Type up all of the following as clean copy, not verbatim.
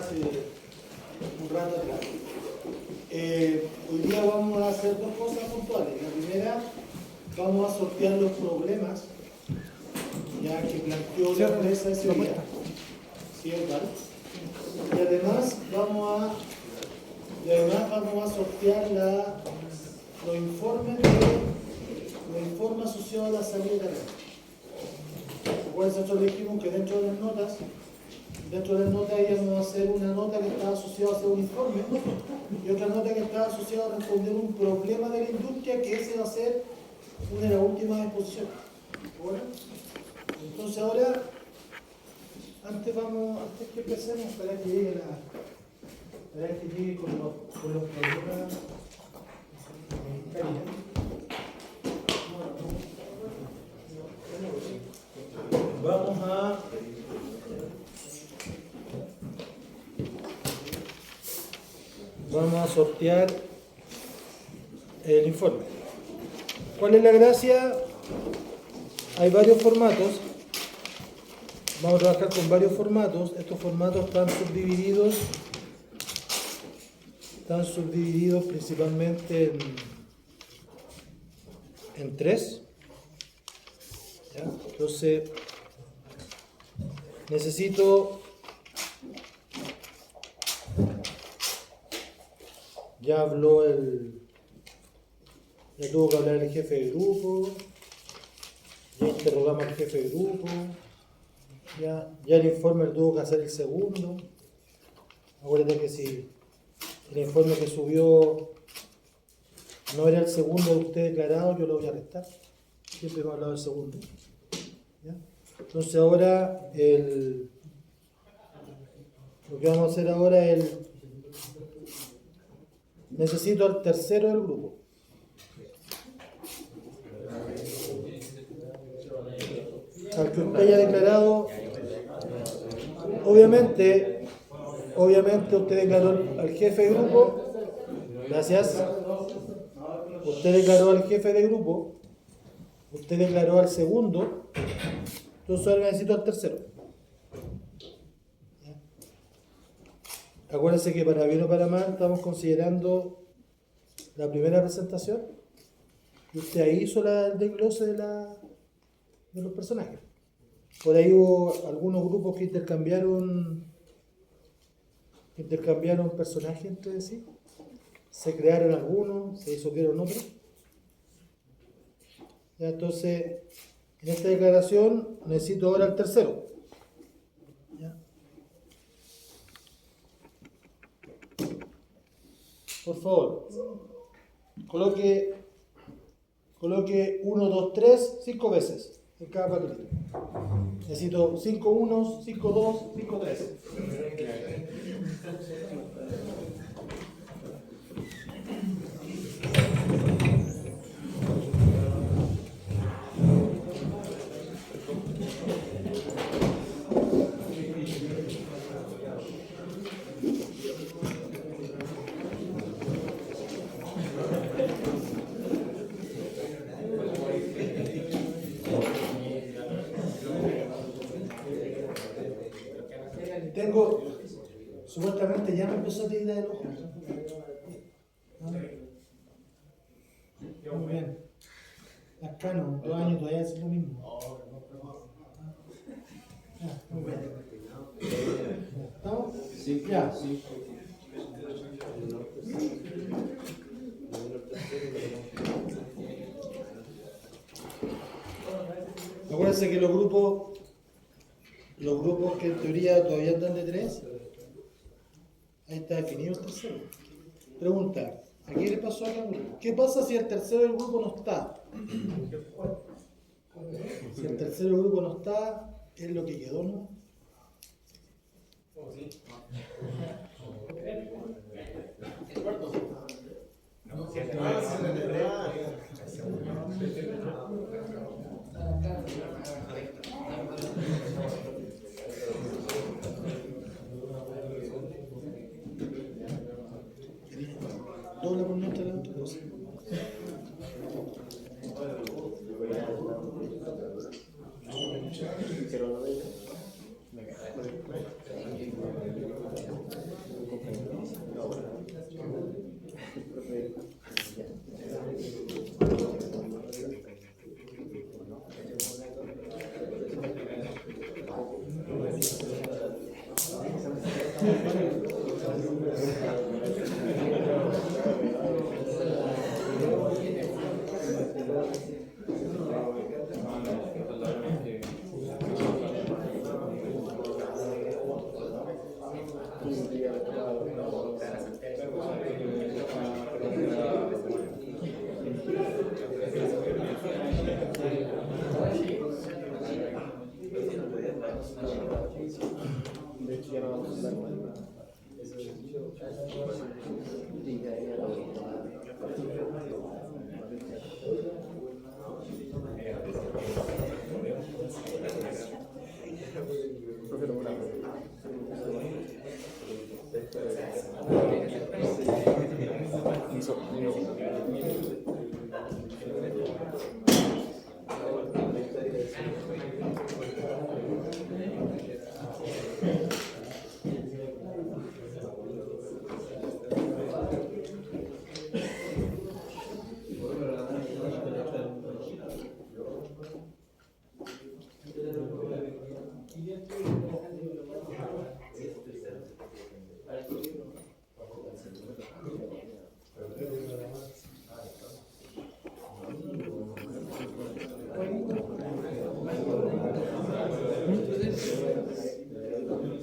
hace un rato atrás. Hoy día vamos a hacer dos cosas puntuales. La primera, vamos a sortear los problemas ya que planteó la empresa ese día. ¿Sí, tal? Y además vamos a sortear los informes asociados a la salida de carrera. Nosotros dijimos que dentro de las notas íbamos a hacer una nota que estaba asociada a hacer un informe y otra nota que estaba asociada a responder un problema de la industria, que ese va a ser una de las últimas exposiciones. ¿Bueno? Entonces ahora, antes que empecemos, para que llegue con los problemas. Vamos a sortear el informe. ¿Cuál es la gracia? Hay varios formatos. Vamos a trabajar con varios formatos. Estos formatos están subdivididos principalmente en tres. ¿Ya? Entonces, ya tuvo que hablar el jefe de grupo, ya interrogamos al jefe de grupo, ya el informe tuvo que hacer el segundo. Acuérdate que si el informe que subió no era el segundo de usted declarado, yo lo voy a restar. Siempre hemos hablado del segundo. ¿Ya? Entonces ahora lo que vamos a hacer ahora es necesito al tercero del grupo. Al que usted haya declarado, obviamente usted declaró al jefe de grupo. Gracias. Usted declaró al jefe de grupo. Usted declaró al segundo. Entonces ahora necesito al tercero. Acuérdense que para bien o para mal estamos considerando la primera presentación y usted ahí hizo el desglose de los personajes. Por ahí hubo algunos grupos que intercambiaron personajes entre sí. Se crearon algunos, se disolvieron otros. Ya, entonces, en esta declaración necesito ahora el tercero. ¿Ya? Por favor, coloque 1, 2, 3, 5 veces en cada papelito. Necesito 5 1, 5 2, 5 3. Supuestamente ya me empezó a tirar el ojo. Muy bien. Acá no, 2 años todavía es lo mismo. Muy bien. ¿Estamos? Sí. Ya. Acuérdense que los grupos que en teoría todavía andan de 3, ahí está definido el tercero. Pregunta, ¿a qué le pasó a cada grupo? ¿Qué pasa si el tercero del grupo no está? Si el tercero del grupo no está, es lo que quedó, ¿no? Dobla por nuestra la otra cosa.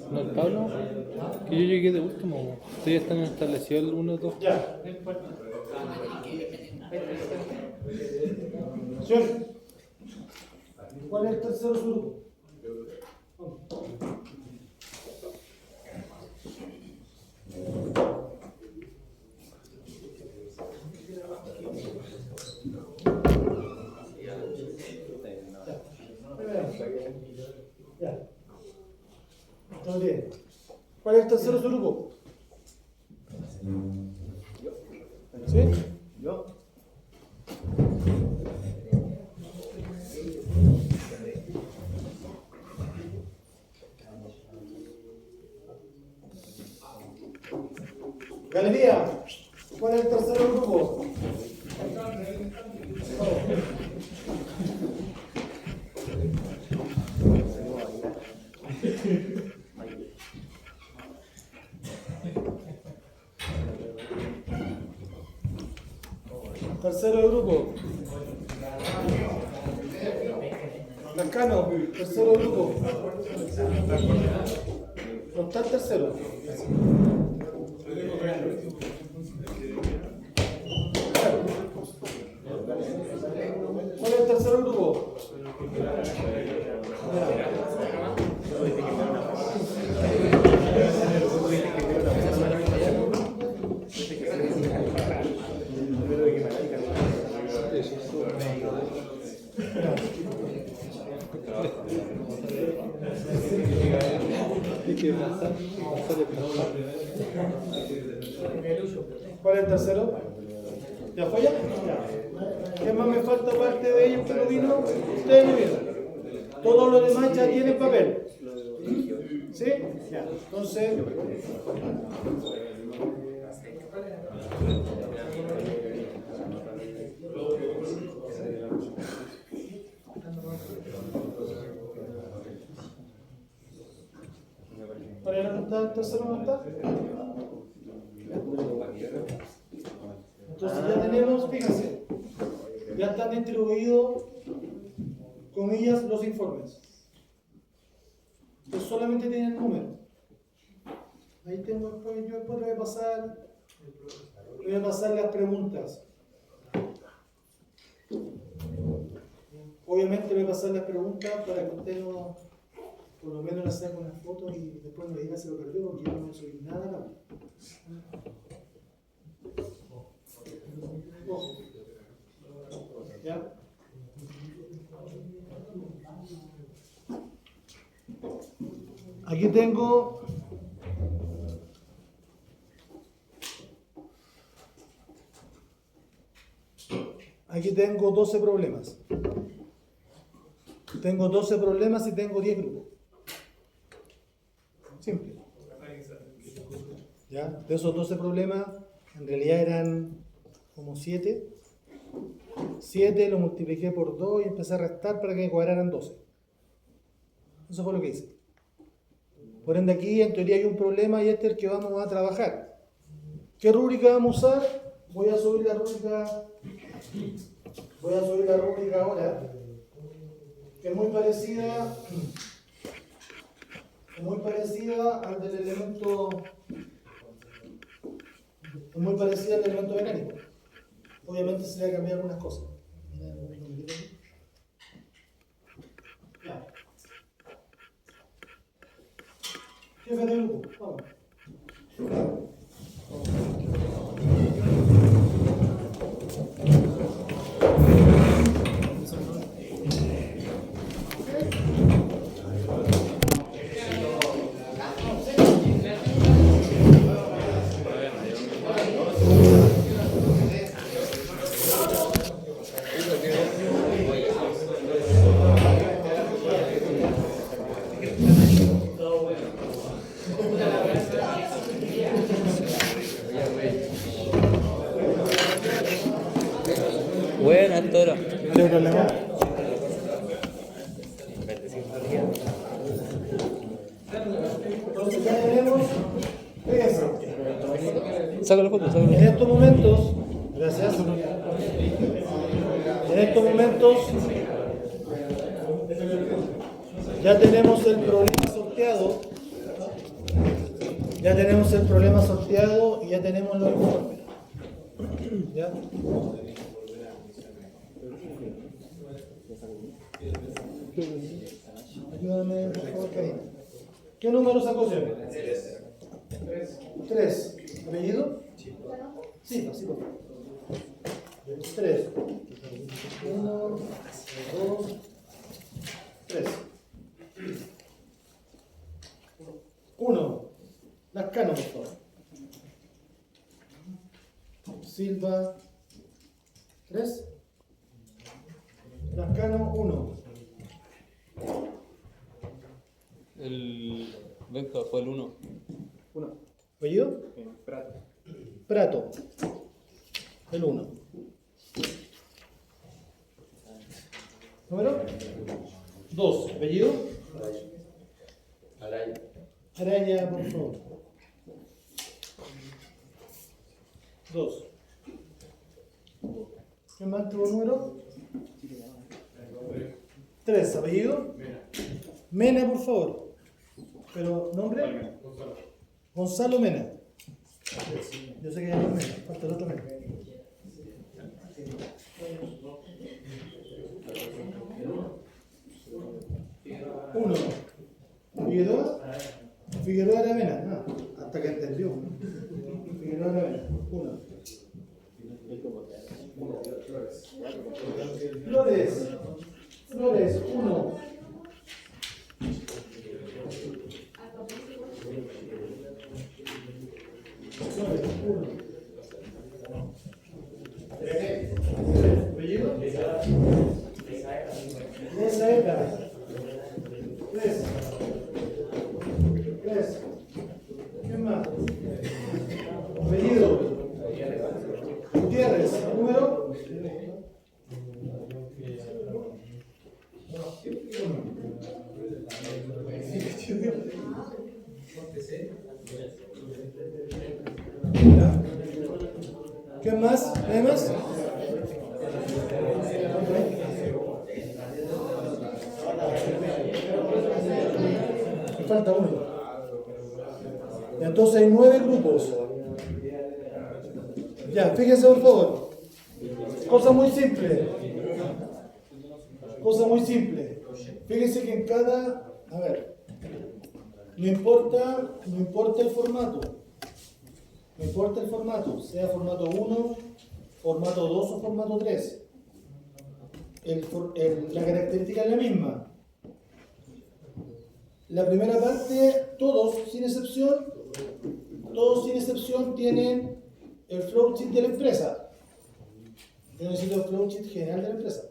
No, el Pablo, que yo llegué de último. Ustedes están establecidos el 1, 2. Ya. Señor, ¿cuál es el tercer grupo? Ya. Todo bien. ¿Cuál es el tercer grupo? ¿Sí? Yo. Galería, ¿cuál es el tercer grupo? Tercero grupo. Lascano, tercero grupo. No está el tercero. ¿Cuál es el tercer grupo? ¿Cuál es el tercero? ¿Ya fue ya? ¿Qué más me falta aparte de ellos que no vino? Ustedes no vieron. Todos los demás ya tienen papel. ¿Sí? Ya. Entonces. ¿Cuál era el tercero? ¿No está? Entonces ya tenemos, fíjense, ya están distribuidos, comillas, los informes. Entonces solamente tienen el número. Ahí tengo después, yo después le voy a pasar las preguntas. Obviamente le voy a pasar las preguntas para que usted no, por lo menos le saque una foto y después me diga si lo perdió, porque yo no soy nada acá. Ojo. ¿Ya? Aquí tengo Aquí tengo 12 problemas. Tengo 12 problemas y tengo 10 grupos. Simple. ¿Ya? De esos 12 problemas, en realidad eran como 7. 7 lo multipliqué por 2 y empecé a restar para que me cuadraran 12. Eso fue lo que hice. Por ende aquí en teoría hay un problema y este es el que vamos a trabajar. ¿Qué rúbrica vamos a usar? Voy a subir la rúbrica ahora, que es muy parecida al del elemento, mecánico. Obviamente se le va a cambiar algunas cosas. Ya. Jefe de grupo, vamos. Buena, Toro. ¿No hay problema? Entonces ya tenemos, fíjense, Saca la foto, saca la en foto. estos momentos, gracias, en estos momentos ya tenemos el problema sorteado, y ya tenemos los informes. ¿Ya? Ayúdame, por favor, Karina. ¿Qué número sacó siempre? 3. ¿Apellido? Sí, así por favor. 3. 1, 2, 3. 1. Lascano, por favor. Silva. 3. Lascano, 1. El Benja fue el 1. ¿Apellido? Prato. El 1. ¿Número? 2. ¿Apellido? Araya, por favor. 2. ¿Qué más tuvo número? 3. ¿Apellido? Mena, por favor. ¿Pero nombre? Gonzalo Mena. Yo sé que hay dos Mena, falta el otro Mena. 1. ¿Figueroa? Figueroa era Mena. Hasta que entendió. Figueroa era Mena. 1. Flores. 1. ¿Apellido? Lesaeta. 3. ¿Qué más? Apellido. Gutiérrez. ¿Número? ¿Qué más? ¿Hay más? Me falta uno. Entonces hay 9 grupos. Ya, fíjense por favor. Cosa muy simple. Fíjense que en cada... A ver. No importa el formato. No importa el formato, sea formato 1, formato 2 o formato 3. La característica es la misma. La primera parte, todos sin excepción tienen el flowchart de la empresa. Yo necesito el flowchart general de la empresa.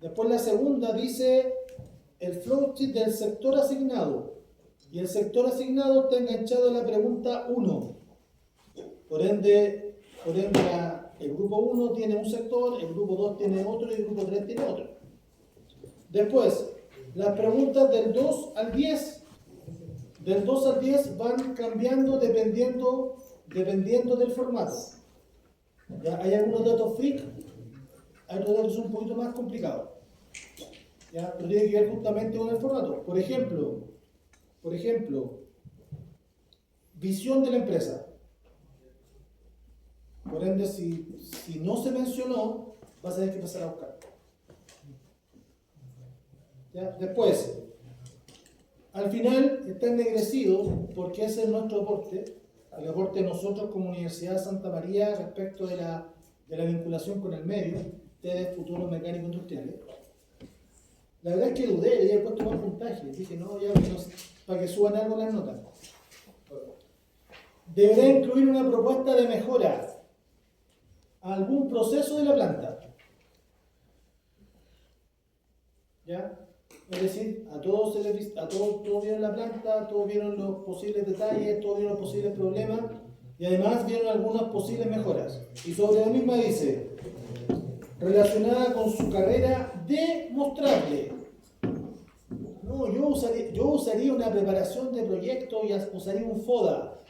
Después la segunda dice el flowchart del sector asignado. Y el sector asignado está enganchado a la pregunta 1. Por ende el grupo 1 tiene un sector, el grupo 2 tiene otro y el grupo 3 tiene otro. Después, Las preguntas del 2 al 10. Del 2 al 10 van cambiando dependiendo del formato. ¿Ya? Hay algunos datos freak, hay otros datos un poquito más complicados. ¿Ya? Pero tiene que ver justamente con el formato. Por ejemplo, visión de la empresa. Por ende, si no se mencionó, vas a tener que empezar a buscar. ¿Ya? Después, al final está ennegrecido porque ese es nuestro aporte, el aporte de nosotros como Universidad de Santa María respecto de la vinculación con el medio, ustedes futuros mecánicos industriales. La verdad es que dudé, le había puesto más puntaje, dije no, ya para que suban algo las notas. Deberá incluir una propuesta de mejora a algún proceso de la planta. ¿Ya? Es decir, todos vieron la planta, todos vieron los posibles detalles, todos vieron los posibles problemas y además vieron algunas posibles mejoras. Y sobre la misma dice, relacionada con su carrera demostrable. No, yo usaría una preparación de proyecto y usaría un FODA.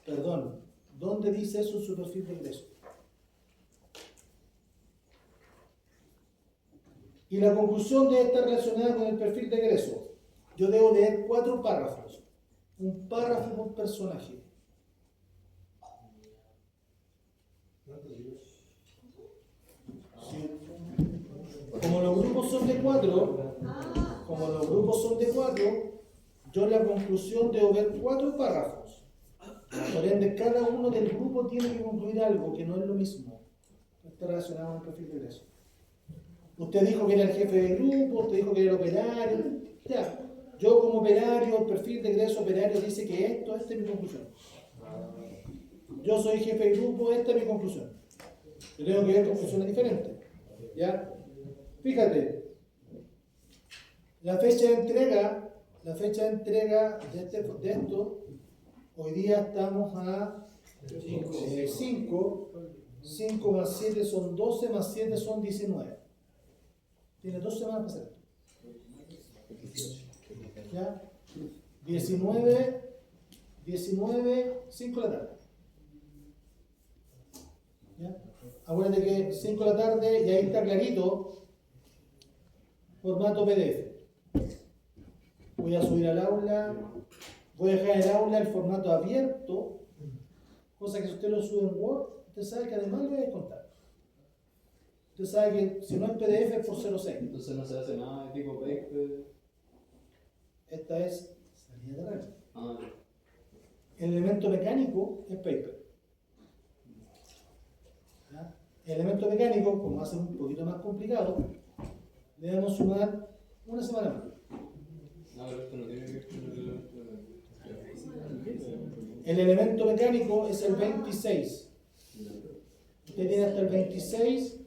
Perdón, ¿dónde dice eso en su perfil de ingreso? Y la conclusión debe estar relacionada con el perfil de egreso. Yo debo leer 4 párrafos. Un párrafo por personaje. Sí. Como los grupos son de 4, yo en la conclusión debo ver 4 párrafos. Por ende, cada uno del grupo tiene que concluir algo que no es lo mismo. No está relacionado con el perfil de egreso. Usted dijo que era el jefe de grupo, usted dijo que era el operario. Ya, yo como operario, el perfil de egreso operario dice que esta es mi conclusión. Yo soy jefe de grupo, esta es mi conclusión. Yo tengo que ver conclusiones diferentes. ¿Ya? Fíjate, la fecha de entrega de esto, hoy día estamos a 5. 5 más 7 son 12, más 7 son 19. Tiene 2 semanas para hacer esto. ¿Ya? 19, 5 de la tarde. ¿Ya? Acuérdate que 5 de la tarde, y ahí está clarito, formato PDF. Voy a subir al aula, voy a dejar el aula el formato abierto, cosa que si usted lo sube en Word, usted sabe que además le voy a descontar. Usted sabe que si no es PDF es por 0,6. Entonces no se hace nada de tipo paper. Esta es salida de rango. Ah, El elemento mecánico es paper. ¿Ya? El elemento mecánico, como va a ser un poquito más complicado, debemos sumar una semana más. no, pero esto no tiene que ver con el elemento. El elemento mecánico es el 26. Usted tiene hasta el 26.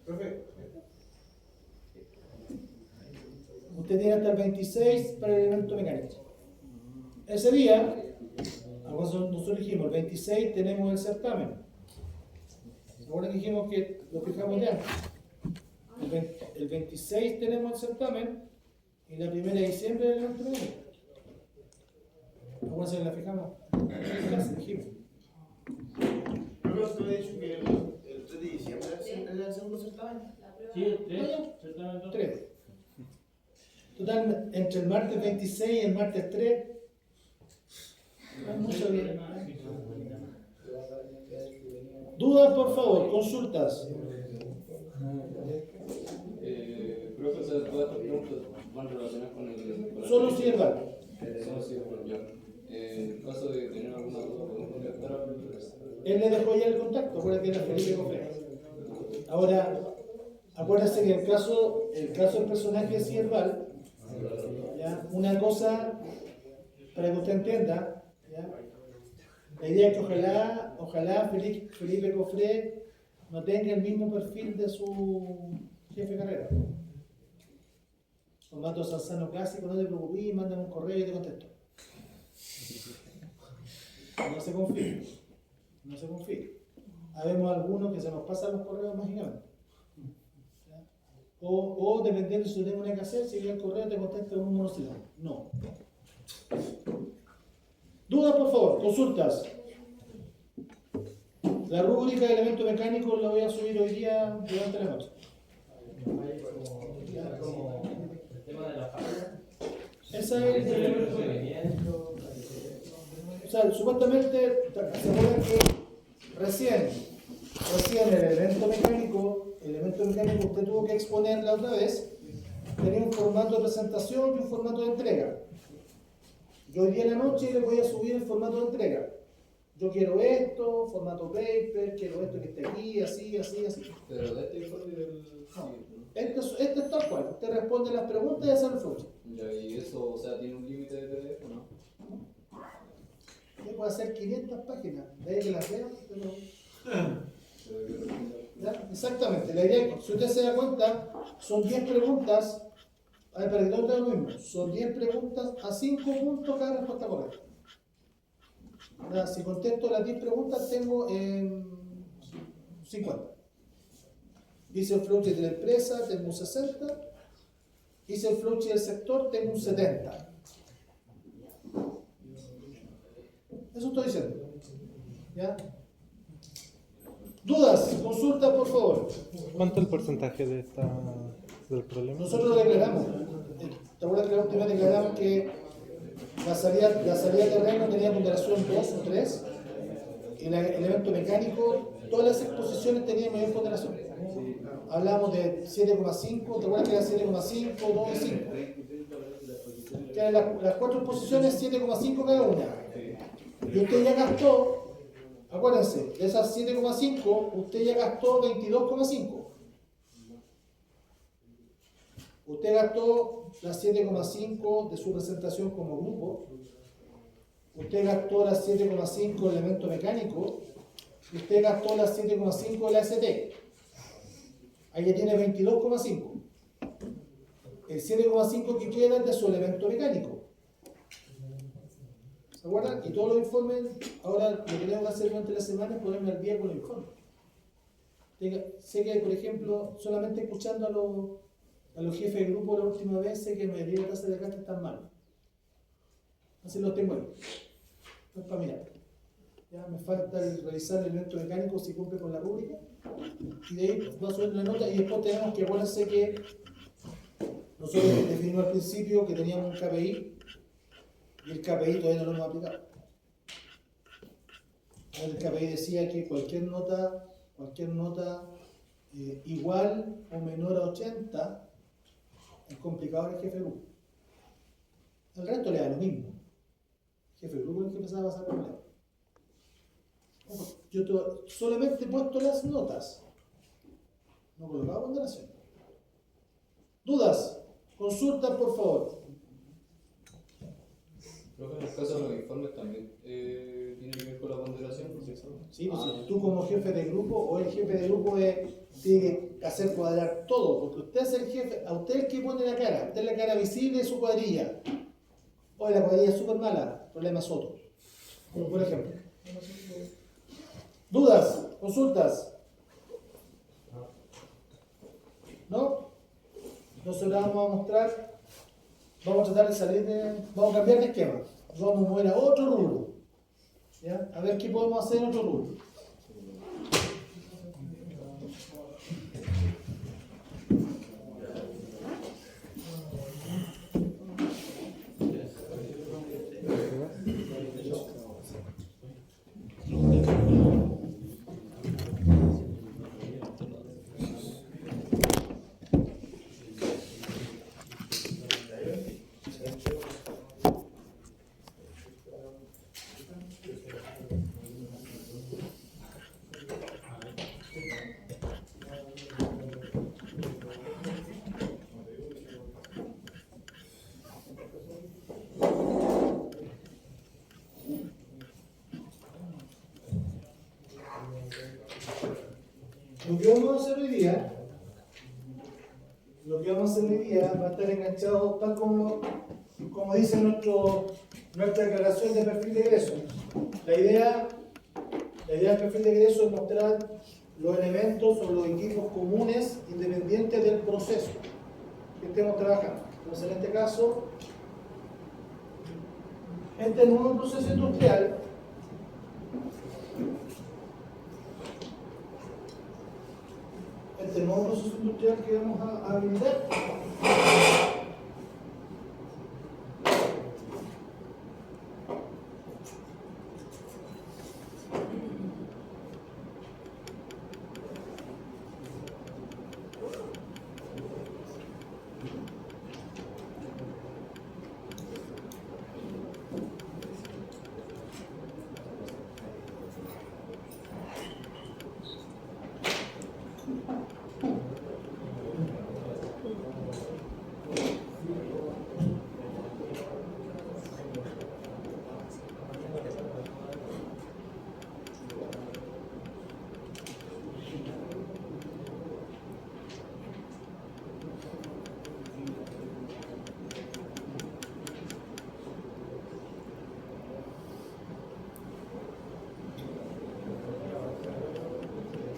Usted tiene hasta el 26 para el elemento mecánico. Ese día, nosotros dijimos, el 26 tenemos el certamen. Ahora dijimos que lo fijamos ya. El 26 tenemos el certamen y la 1 de diciembre el elemento mecánico. Ahora se la fijamos. Casi dijimos. ¿No usted me ha dicho que el 3 de diciembre es el segundo certamen? Sí, el 3, certamen 2. 3. Total, entre el martes 26 y el martes 3, hay mucho bien. Dudas, por favor, consultas. Profesor, todas estas preguntas van relacionadas con el. Solo si el valor. Solo si el valor, ya. En caso de tener alguna duda, podemos contactar al profesor. Él le dejó ya el contacto, acuérdate que era Felipe Cofre. Ahora, acuérdense que el caso del personaje Sierval, ¿ya? Una cosa para que usted entienda, ¿ya? La idea es que ojalá Felipe Cofre no tenga el mismo perfil de su jefe de carrera. Formato Salzano clásico, no te preocupes, mándame un correo y te contesto. No se confíe. Habemos algunos que se nos pasan los correos mágicamente. ¿Ya? O dependiendo si tengo una que hacer, si llega el correo te contesta en un monosílabo. No. Dudas, por favor, consultas. La rúbrica de elemento mecánico la voy a subir hoy día durante la noche. Como el tema de la falla. Esa es el elemento mecánico. O sea, supuestamente, ¿se acuerdan que recién el elemento mecánico usted tuvo que exponer la otra vez, tenía un formato de presentación y un formato de entrega. Yo hoy día en la noche le voy a subir el formato de entrega. Yo quiero esto, formato paper, quiero esto que esté aquí, así. Pero de este informe del... No. Este es tal cual. Usted responde las preguntas y hace el flujo. Ya, y eso, o sea, tiene un límite de PDF, ¿no? Usted puede hacer 500 páginas, de ahí que las vean, pero... ¿Ya? Exactamente. La idea es que, si usted se da cuenta, son 10 preguntas. A ver, para que no tenga lo mismo. Son 10 preguntas a 5 puntos cada respuesta correcta. Ya, si contesto las 10 preguntas, tengo 50. Hice el flowchart de la empresa, tengo un 60. Hice el flowchart del sector, tengo un 70. Eso estoy diciendo. ¿Ya? ¿Dudas? Consultas, por favor. ¿Cuánto es el porcentaje del problema? Nosotros lo declaramos. ¿Te acuerdas que la última vez declaramos que la salida de terreno tenía ponderación 2 o 3? Y el elemento mecánico, todas las exposiciones tenían mayor ponderación. Hablamos de 7,5, ¿te acuerdas que era 7,5, 2 y 5? Que eran las 4 exposiciones, 7,5 cada una. Y usted ya gastó, acuérdense, de esas 7,5, usted ya gastó 22,5. Usted gastó las 7,5 de su presentación como grupo. Usted gastó las 7,5 de elemento mecánico. Y usted gastó las 7,5 de la ST. Ahí ya tiene 22,5. El 7,5 que queda es de su elemento mecánico. ¿Se acuerdan? Y todos los informes, ahora lo que tengo que hacer durante la semana es ponerme al día con los informes. Sé que, por ejemplo, solamente escuchando a los jefes de grupo la última vez, sé que me dio tasa de gasto están mal. Así los tengo ahí. No es para mirar. Ya me falta revisar el elemento mecánico si cumple con la rúbrica. Y de ahí va a subir la nota y después tenemos que acuérdense que nosotros definimos al principio que teníamos un KPI y el KPI todavía no lo hemos aplicado. El KPI decía que cualquier nota igual o menor a 80 es complicado el jefe de grupo. El resto le da lo mismo. El jefe de grupo es el que empezaba a pasar problemas. Yo solamente he puesto las notas, no he colocado ponderación. ¿Dudas? Consultas, por favor. Creo que en el caso de los informes también tiene que ver con la ponderación, ¿no es cierto? Sí, pues si tú como jefe de grupo o el jefe de grupo tiene que hacer cuadrar todo, porque usted es el jefe, a usted es el que pone la cara, usted es la cara visible de su cuadrilla. Oye, la cuadrilla es súper mala, problema es otro. Por ejemplo. ¿Dudas? ¿Consultas? ¿No? Entonces ahora vamos a mostrar, vamos a tratar de salir vamos a cambiar de esquema. Vamos a mover a otro rubro. ¿Ya? A ver qué podemos hacer en otro rubro. Lo que vamos a hacer hoy día va a estar enganchado tal como dice nuestra declaración de perfil de egreso. La idea del perfil de egreso es mostrar los elementos o los equipos comunes independientes del proceso que estemos trabajando. Entonces, en este caso, este nuevo proceso industrial que vamos a habilitar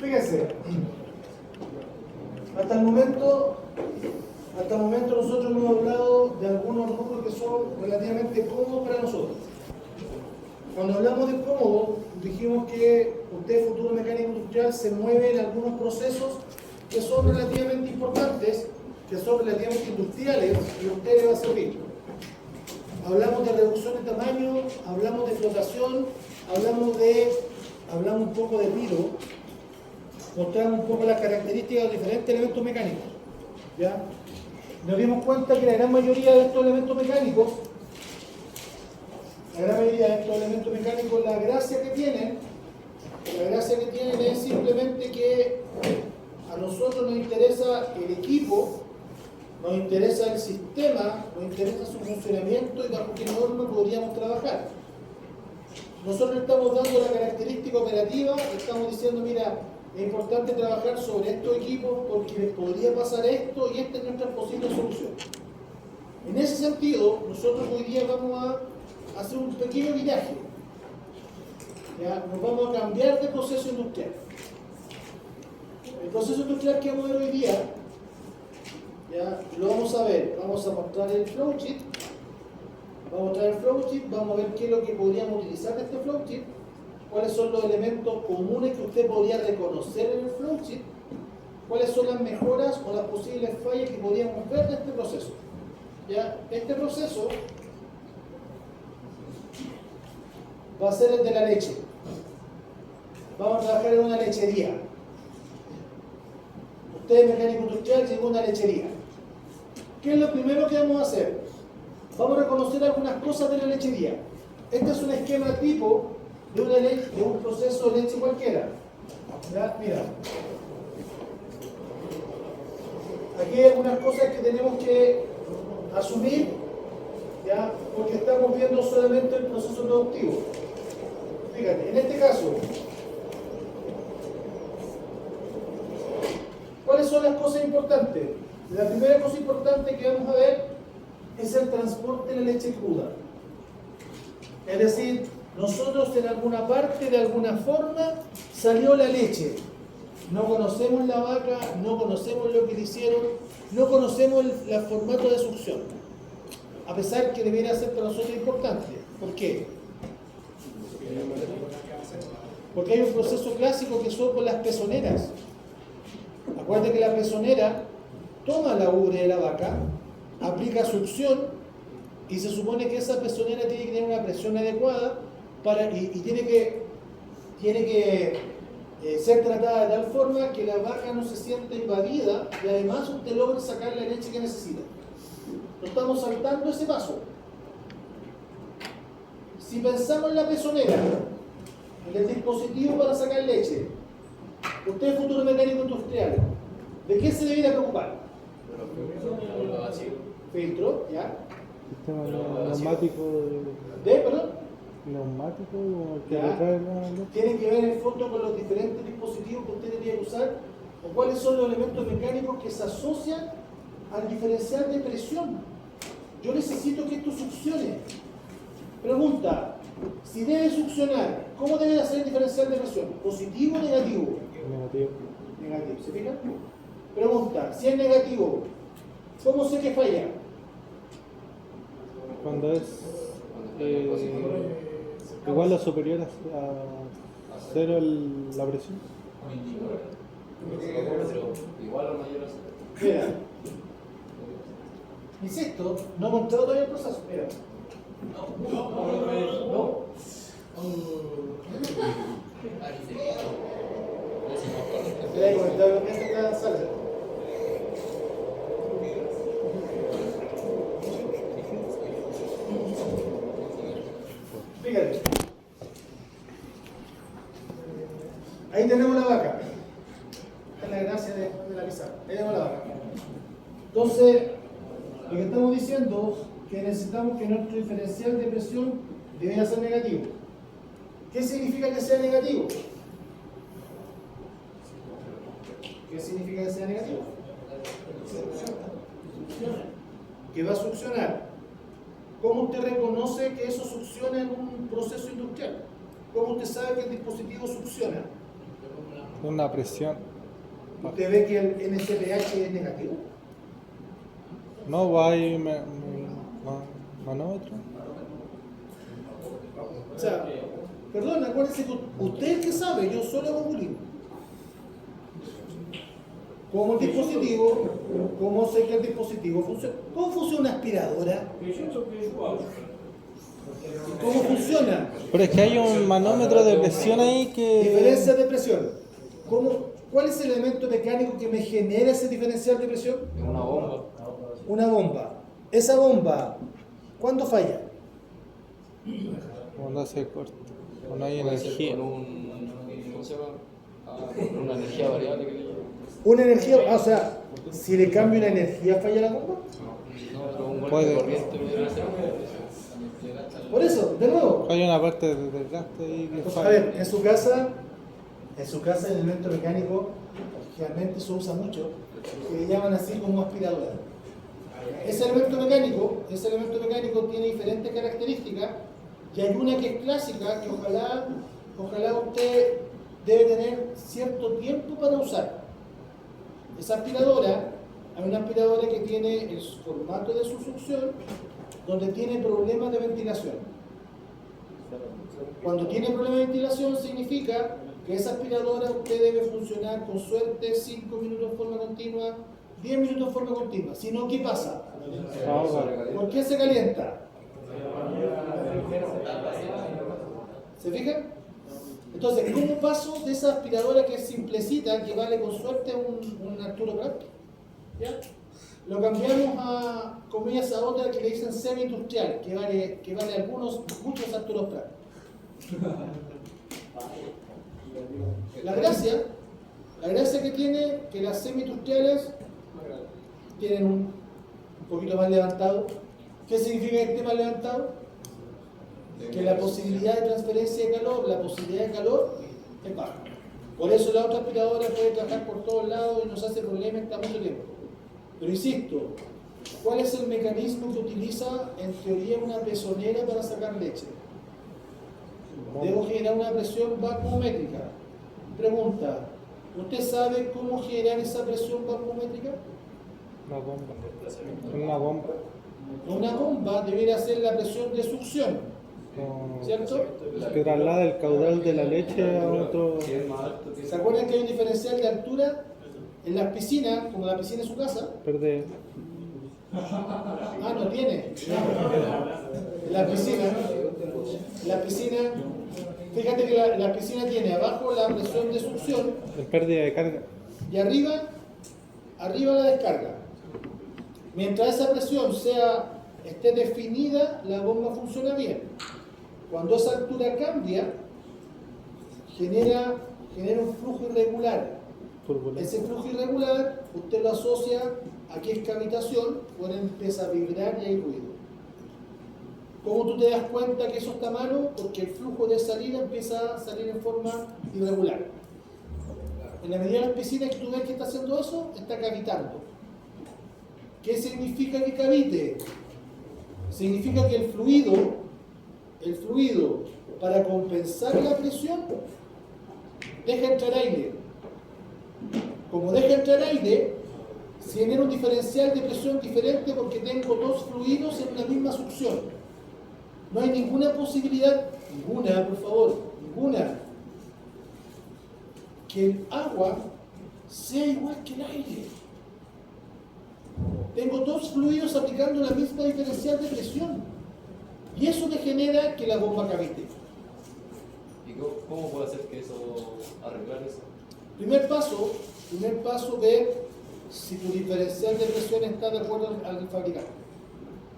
Fíjense, hasta el momento nosotros hemos hablado de algunos rubros que son relativamente cómodos para nosotros. Cuando hablamos de cómodo, dijimos que usted, futuro mecánico industrial, se mueve en algunos procesos que son relativamente importantes, que son relativamente industriales y a usted le va a servir. Hablamos de reducción de tamaño, hablamos de flotación, hablamos un poco de tiro, mostramos un poco las características de los diferentes elementos mecánicos. ¿Ya? Nos dimos cuenta que la gran mayoría de estos elementos mecánicos, la gracia que tienen es simplemente que a nosotros nos interesa el equipo, nos interesa el sistema, nos interesa su funcionamiento y bajo qué norma podríamos trabajar. Nosotros estamos dando la característica operativa, estamos diciendo, mira, es importante trabajar sobre estos equipos porque les podría pasar esto y esta es nuestra posible solución. En ese sentido, nosotros hoy día vamos a hacer un pequeño viraje. ¿Ya? Nos vamos a cambiar de proceso industrial. El proceso industrial que vamos a ver hoy día, ¿ya? Lo vamos a ver. Vamos a mostrar el flowchart. Vamos a ver qué es lo que podríamos utilizar de este flowchart. Cuáles son los elementos comunes que usted podría reconocer en el flowchart, cuáles son las mejoras o las posibles fallas que podríamos ver de este proceso. ¿Ya? Este proceso va a ser el de la leche. Vamos a trabajar en una lechería. Usted es mecánico industrial, llegó a una lechería. ¿Qué es lo primero que vamos a hacer? Vamos a reconocer algunas cosas de la lechería. Este es un esquema tipo de una leche, de un proceso de leche cualquiera. ¿Ya? Mira. Aquí hay algunas cosas que tenemos que asumir, ¿ya? Porque estamos viendo solamente el proceso productivo. Fíjate, en este caso, ¿cuáles son las cosas importantes? La primera cosa importante que vamos a ver es el transporte de la leche cruda. Es decir, nosotros en alguna parte, de alguna forma, salió la leche. No conocemos la vaca, no conocemos lo que le hicieron, no conocemos el formato de succión. A pesar que debería ser para nosotros importante. ¿Por qué? Porque hay un proceso clásico que son con las pezoneras. Acuérdate que la pezonera toma la ubre de la vaca, aplica succión y se supone que esa pezonera tiene que tener una presión adecuada y tiene que ser tratada de tal forma que la vaca no se sienta invadida y además usted logra sacar la leche que necesita. No estamos saltando ese paso. Si pensamos en la pezonera, en el dispositivo para sacar leche, usted es futuro mecánico industrial, ¿de qué se debería preocupar? Filtro, ¿ya? Sistema neumático Perdón. neumático o que Ya. le trae la leche. Tiene que ver en el fondo con los diferentes dispositivos que usted debería usar o cuáles son los elementos mecánicos que se asocian al diferencial de presión. Yo necesito que esto succione. Pregunta, si debe succionar, ¿cómo debe hacer el diferencial de presión? ¿Positivo o negativo? Negativo. Negativo, ¿se fijan? Pregunta, si es negativo, ¿cómo sé que falla? Cuando es igual o superior a cero la presión. Igual o mayor a cero. Mira, insisto, no he mostrado todavía el proceso. Mira. No. Espera ahí, comentar que esta está sale. Fíjate. Ahí tenemos la vaca. Esta es la gracia de la pizarra. Ahí tenemos la vaca. Entonces, lo que estamos diciendo es que necesitamos que nuestro diferencial de presión debería ser negativo. ¿Qué significa que sea negativo? ¿Qué significa que sea negativo? Que va a succionar. ¿Cómo usted reconoce que eso succiona en un proceso industrial? ¿Cómo usted sabe que el dispositivo succiona? Una presión. ¿Usted ve que el NCPH es negativo? No, va ahí manómetro. O sea, perdón, acuérdense que usted es el que sabe, yo solo hago bullying. Como el dispositivo, ¿cómo sé que el dispositivo funciona? ¿Cómo funciona una aspiradora? ¿Cómo funciona? Pero es que hay un manómetro de presión ahí que... Diferencia de presión. ¿Cuál es el elemento mecánico que me genera ese diferencial de presión? Es una bomba. Una bomba. Esa bomba, ¿cuándo falla? Cuando se corta. Cuando hay Puede ser energía. con ¿cómo se llama? Con una energía variable que le llaman. Una energía, o sea, si le cambio una energía, ¿falla la bomba? No, pero un golpe Puede. de corriente podría ser. Por eso, de nuevo. Hay una parte de desgaste ahí que Pues, falla. a ver, en su casa el elemento mecánico generalmente se usa mucho, que le llaman así como aspiradora. Ese elemento mecánico tiene diferentes características y hay una que es clásica que ojalá usted debe tener cierto tiempo para usar. Esa aspiradora, hay una aspiradora que tiene el formato de su succión donde tiene problemas de ventilación. Cuando tiene problemas de ventilación significa que esa aspiradora usted debe funcionar con suerte 5 minutos en forma continua, 10 minutos en forma continua. Si no, ¿qué pasa? ¿Por qué se calienta? ¿Se fijan? Entonces, ¿cómo paso de esa aspiradora que es simplecita, que vale con suerte un Arturo Prat? ¿Ya? Lo cambiamos a, comillas, a otra que le dicen semi-industrial, que vale muchos Arturo Prat. La gracia que tiene que las semi-industriales tienen un poquito más levantado. ¿Qué significa que esté más levantado? Que la posibilidad de transferencia de calor, es baja. Por eso la otra aspiradora puede trabajar por todos lados y nos hace problemas hasta mucho tiempo. Pero insisto, ¿cuál es el mecanismo que utiliza en teoría una pezonera para sacar leche? Debo generar una presión vacuométrica. Pregunta, ¿usted sabe cómo generar esa presión vacuométrica? Una bomba. Una bomba debería ser la presión de succión, ¿cierto? Que traslada el caudal de la leche a otro. ¿Se acuerdan que hay un diferencial de altura en las piscinas, como la piscina de su casa? Perde. Ah, no tiene. En la piscina, fíjate que la piscina tiene abajo la presión de succión En pérdida de carga. y arriba la descarga. Mientras esa presión esté definida, la bomba funciona bien. Cuando esa altura cambia, genera un flujo irregular. Turbulencia. Ese flujo irregular, usted lo asocia a que es cavitación, por ende empieza a vibrar y hay ruido. ¿Cómo tú te das cuenta que eso está malo? Porque el flujo de salida empieza a salir en forma irregular. En la medida de las piscinas que tú ves que está haciendo eso, está cavitando. ¿Qué significa que cavite? Significa que el fluido, para compensar la presión, deja entrar aire. Como deja entrar aire, se genera un diferencial de presión diferente porque tengo dos fluidos en una misma succión. No hay ninguna posibilidad, ninguna, por favor, ninguna, que el agua sea igual que el aire. Tengo dos fluidos aplicando la misma diferencial de presión. Y eso me genera que la bomba cavite. ¿Y cómo puedo hacer que eso, arreglar eso? Primer paso, ver si tu diferencial de presión está de acuerdo al fabricante.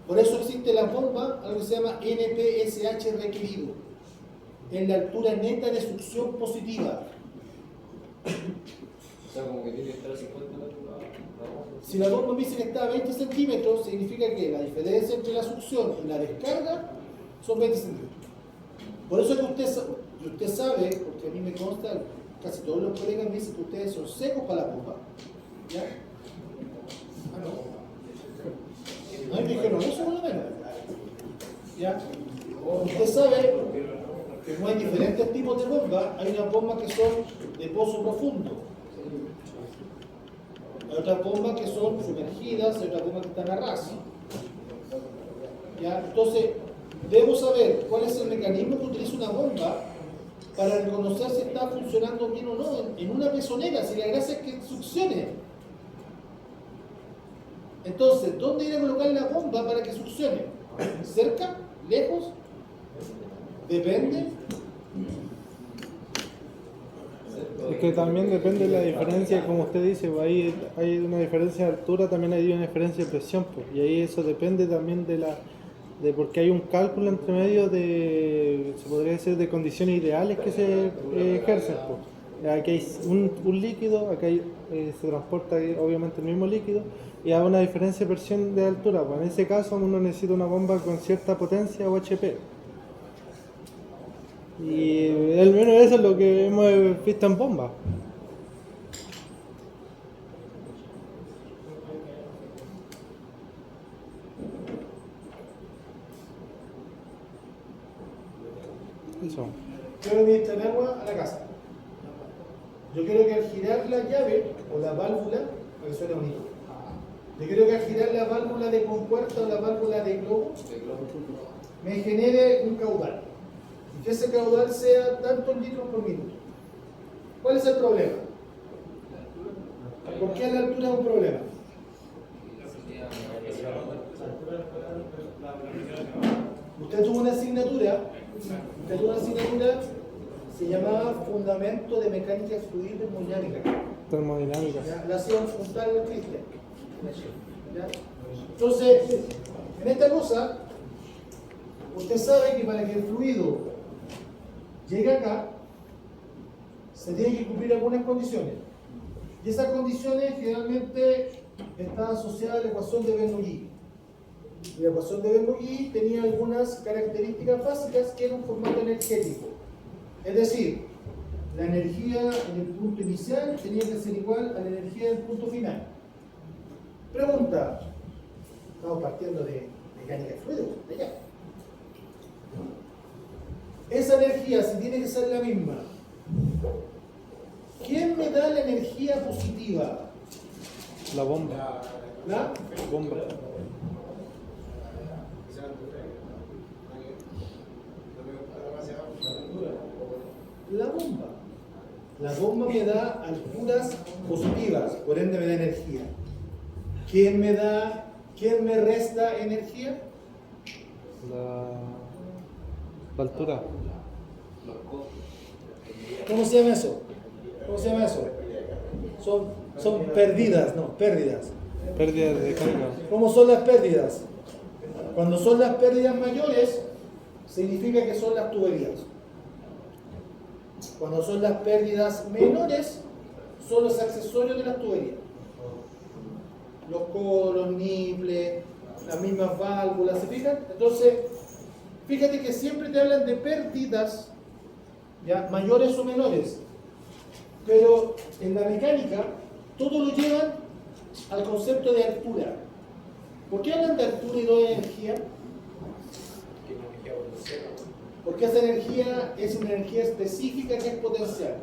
Por eso existe la bomba, algo que se llama NPSH requerido, en la altura neta de succión positiva. O sea, como que tiene que estar a 50 metros la bomba. Si la bomba me dice que está a 20 centímetros, significa que la diferencia entre la succión y la descarga son 20 centímetros. Por eso es que usted sabe, porque a mí me consta, casi todos los colegas me dicen que ustedes son secos para la bomba. ¿Ya? Ah, no. A mí me dijeron eso por lo menos. ¿Ya? Usted sabe que como hay diferentes tipos de bombas, hay unas bombas que son de pozo profundo. Hay otras bombas que son sumergidas, hay otras bombas que están a ras. ¿Ya? Entonces, debo saber cuál es el mecanismo que utiliza una bomba para reconocer si está funcionando bien o no en una pezonera, si la gracia es que succione. Entonces, ¿dónde ir a colocar la bomba para que succione? ¿Cerca? ¿Lejos? ¿Depende? Es que también depende de la diferencia, como usted dice, pues ahí hay una diferencia de altura, también hay una diferencia de presión, pues, y ahí eso depende también de porque hay un cálculo entre medio de, se podría decir, de condiciones ideales que se ejercen. Pues. Aquí hay un líquido, acá se transporta obviamente el mismo líquido, y hay una diferencia de presión de altura. Pues en ese caso uno necesita una bomba con cierta potencia o HP. Y al menos eso es lo que hemos visto en bombas. Eso. Quiero administrar agua a la casa. Yo quiero que al girar la llave o la válvula, para que suene bonito, yo quiero que al girar la válvula de compuerta o la válvula de globo, me genere un caudal. Y que ese caudal sea tantos litros por minuto. ¿Cuál es el problema? ¿Por qué la altura es un problema? Usted tuvo una asignatura, se llamaba Fundamento de Mecánica Fluida y Termodinámica. Termodinámica. ¿Ya? La hacían juntar el Cristian. ¿Ya? Entonces, en esta cosa, usted sabe que para que el fluido llegue acá, se tienen que cumplir algunas condiciones. Y esas condiciones generalmente están asociadas a la ecuación de Bernoulli. Y la ecuación de Bernoulli tenía algunas características básicas que era un formato energético. Es decir, la energía en el punto inicial tenía que ser igual a la energía del punto final. Pregunta. Estamos partiendo de mecánica de fluidos, de allá. Esa energía, si tiene que ser la misma, ¿quién me da la energía positiva? La bomba. ¿La? Bomba. La bomba. La bomba me da alturas positivas, por ende me da energía. ¿Quién me resta energía? La altura. ¿Cómo se llama eso? ¿Cómo se llama eso? Son pérdidas, no, pérdidas. Pérdida de carga. ¿Cómo son las pérdidas? Cuando son las pérdidas mayores, significa que son las tuberías. Cuando son las pérdidas menores, son los accesorios de las tuberías. Los codos, los niples, las mismas válvulas, ¿se fijan? Entonces, fíjate que siempre te hablan de pérdidas, ¿ya? Mayores o menores. Pero en la mecánica, todo lo llevan al concepto de altura. ¿Por qué hablan de altura y no de energía? Porque esa energía es una energía específica que es potencial.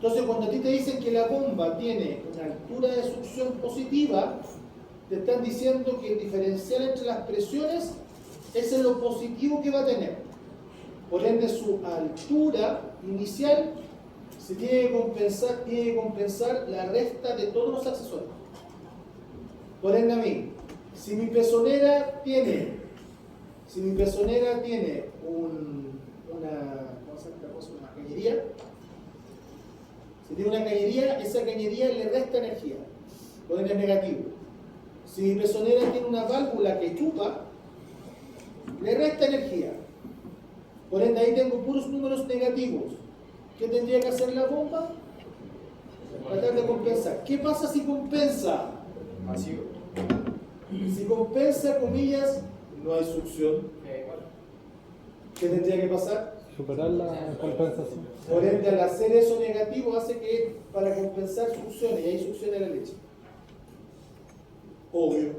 Entonces, cuando a ti te dicen que la bomba tiene una altura de succión positiva, te están diciendo que el diferencial entre las presiones es lo positivo que va a tener. Por ende, su altura inicial se tiene que compensar la resta de todos los accesorios. Por ende, a mí, si mi pezonera tiene una cañería, si tiene una cañería, esa cañería le resta energía, por ende es negativo. Si mi pezonera tiene una válvula que chupa, le resta energía. Por ende ahí tengo puros números negativos. ¿Qué tendría que hacer la bomba? Tratar de compensar. ¿Qué pasa si compensa? Vacío. Si compensa, comillas, no hay succión. ¿Qué tendría que pasar? Superar la compensación. Por ende, al hacer eso negativo hace que para compensar succione, y ahí succiona la leche. Obvio.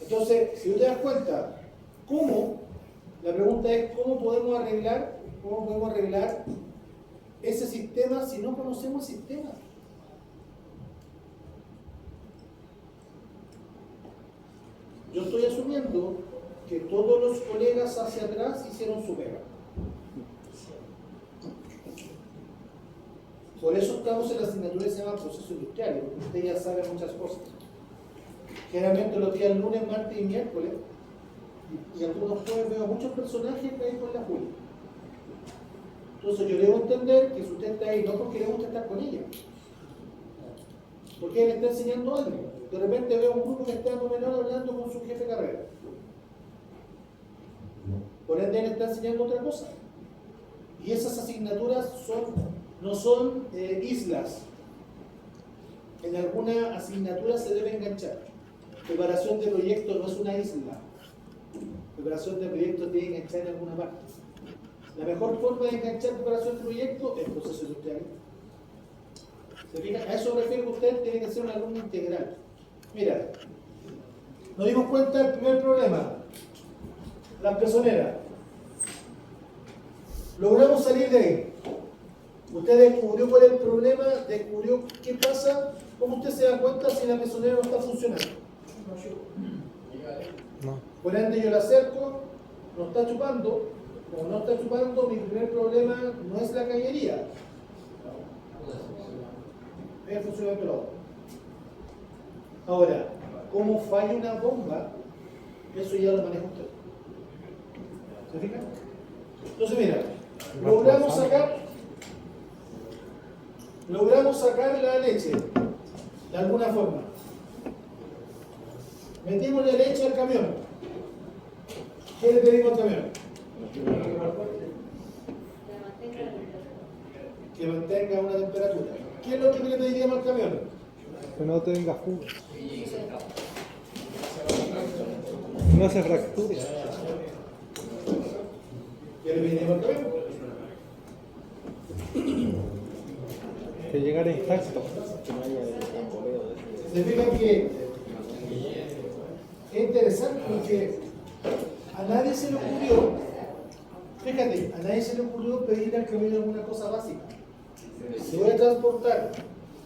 Entonces, si tú te das cuenta, ¿cómo? La pregunta es ¿cómo podemos arreglar ese sistema si no conocemos el sistema? Yo estoy asumiendo que todos los colegas hacia atrás hicieron su pega. Por eso estamos en la asignatura que se llama proceso industrial, porque usted ya sabe muchas cosas. Generalmente los días lunes, martes y miércoles, y algunos jueves veo muchos personajes que hay con la Juli. Entonces yo debo entender que si usted está ahí, no porque le gusta estar con ella, porque él está enseñando algo. De repente veo un grupo que está menor hablando con su jefe de carrera. Por ende él está enseñando otra cosa. Y esas asignaturas no son islas. En alguna asignatura se debe enganchar. Preparación de proyectos no es una isla. Preparación de proyectos tiene que enganchar en alguna parte. La mejor forma de enganchar preparación de proyectos es el proceso industrial. ¿Se fija? A eso refiero que usted tiene que ser un alumno integral. Mira, nos dimos cuenta del primer problema, las pezoneras. Logramos salir de ahí. Usted descubrió cuál es el problema, descubrió qué pasa. ¿Cómo usted se da cuenta si la pezonera no está funcionando? No. Por ende yo la acerco, no está chupando. Como no está chupando, mi primer problema no es la cañería. Es el funcionamiento de la bomba. Ahora, ¿cómo falla una bomba? Eso ya lo maneja usted. ¿Se fija? Entonces mira, logramos sacar la leche de alguna forma. Metimos la leche al camión. ¿Qué le pedimos al camión? Que mantenga una temperatura. ¿Qué es lo que le pediríamos al camión? Que no tenga fuga. No se fracture. ¿Qué le pediríamos al camión? Que llegara intacto. Se fija que es interesante porque a nadie se le ocurrió, fíjate, a nadie se le ocurrió pedirle al camión alguna cosa básica. Si voy a transportar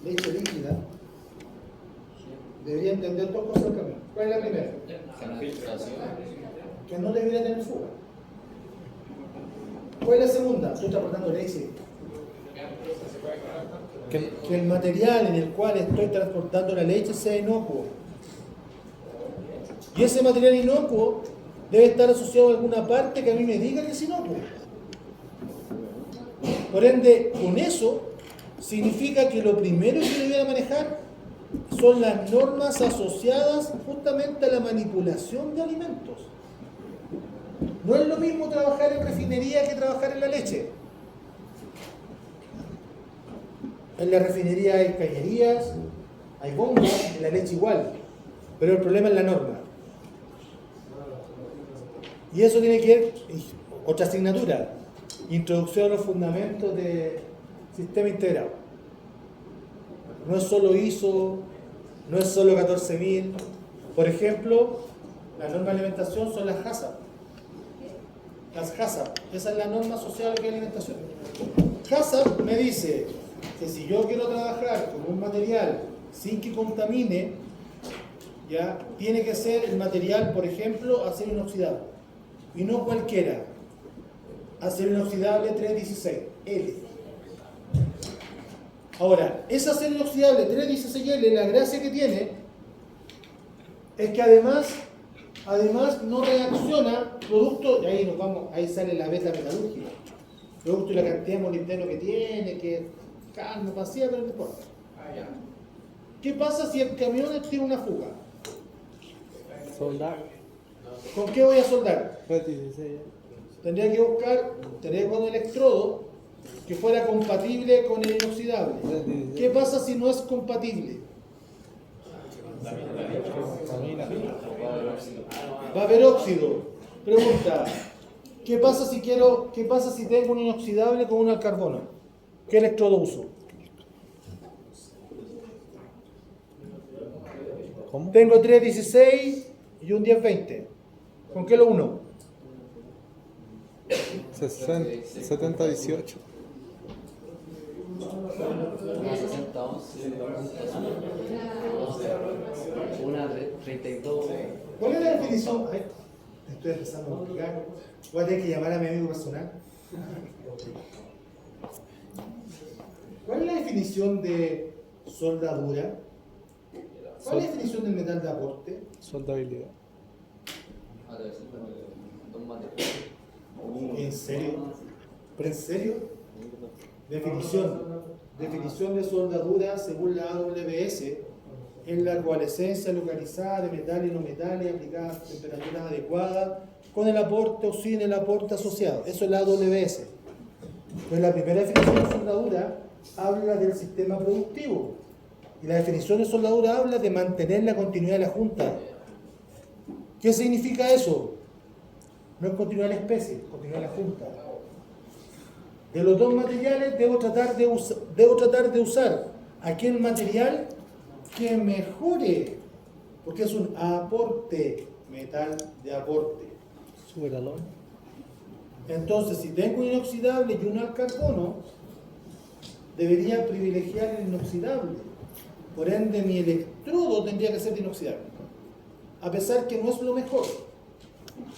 leche líquida, debería entender dos cosas el camión. ¿Cuál es la primera? Que no debería tener fuga. ¿Cuál es la segunda? Estoy transportando leche. Que el material en el cual estoy transportando la leche sea inocuo. Y ese material inocuo debe estar asociado a alguna parte que a mí me diga que es inocuo. Por ende, con eso significa que lo primero que debería manejar son las normas asociadas justamente a la manipulación de alimentos. No es lo mismo trabajar en refinería que trabajar en la leche. En la refinería hay cañerías, hay bombas, en la leche igual. Pero el problema es la norma. Y eso tiene que ver, otra asignatura, introducción a los fundamentos de sistema integrado. No es solo ISO, no es solo 14.000. Por ejemplo, las normas de alimentación son las HACCP. Las HACCP, esa es la norma social de alimentación. HACCP me dice que si yo quiero trabajar con un material sin que contamine, ya tiene que ser el material, por ejemplo, acero inoxidable. Y no cualquiera. Acero inoxidable 316L. Ahora, ese acero inoxidable 316L, la gracia que tiene es que además no reacciona producto, y ahí nos vamos, ahí sale la beta metalúrgica, producto de la cantidad de molibdeno que tiene, que calma, vacía, pero no importa. ¿Qué pasa si el camión tiene una fuga? Soldar. ¿Con qué voy a soldar? 16. Tendría que buscar un electrodo que fuera compatible con el inoxidable. ¿Qué pasa si no es compatible? Va a haber óxido. Pregunta, ¿qué pasa si tengo un inoxidable con un alcarbono? ¿Qué electrodo uso? ¿Cómo? Tengo 316 y un 1020. ¿Con qué lo uno? 70-18. Una 60, 11, una 32. ¿Cuál es la definición? Ay, estoy empezando a complicar. Voy a tener que llamar a mi amigo personal. ¿Cuál es la definición de soldadura? ¿Cuál es la definición del metal de aporte? Soldabilidad. Dos materiales. ¿En serio? ¿Pero en serio? Definición de soldadura según la AWS es la coalescencia localizada de metales y no metales aplicadas a temperaturas adecuadas con el aporte o sin el aporte asociado. Eso es la AWS. Pues la primera definición de soldadura habla del sistema productivo y la definición de soldadura habla de mantener la continuidad de la junta. ¿Qué significa eso? No es continuar la especie, continuar la junta. De los dos materiales debo tratar de usar aquel material que mejore, porque es un aporte, metal de aporte. Súbelo. Entonces, si tengo un inoxidable y un alcarbono, debería privilegiar el inoxidable. Por ende, mi electrodo tendría que ser de inoxidable, a pesar que no es lo mejor.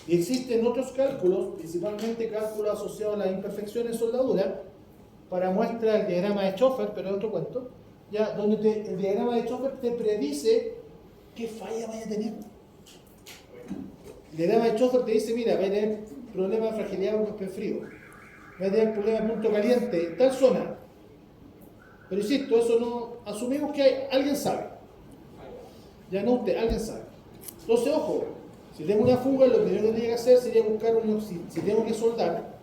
Y existen otros cálculos, principalmente cálculos asociados a las imperfecciones en soldadura, para muestra el diagrama de Schoeffer, pero es otro cuento, ya, donde el diagrama de Schoeffer te predice qué falla vaya a tener. El diagrama de Schoeffer te dice, mira, va a tener problema de fragilidad porque es frío, va a tener problema de punto caliente en tal zona. Pero insisto, eso no, asumimos que alguien sabe. Ya no usted, alguien sabe. Entonces, ojo, si tengo una fuga, lo primero que tendría que hacer sería buscar un inoxidable. Si tengo que soldar,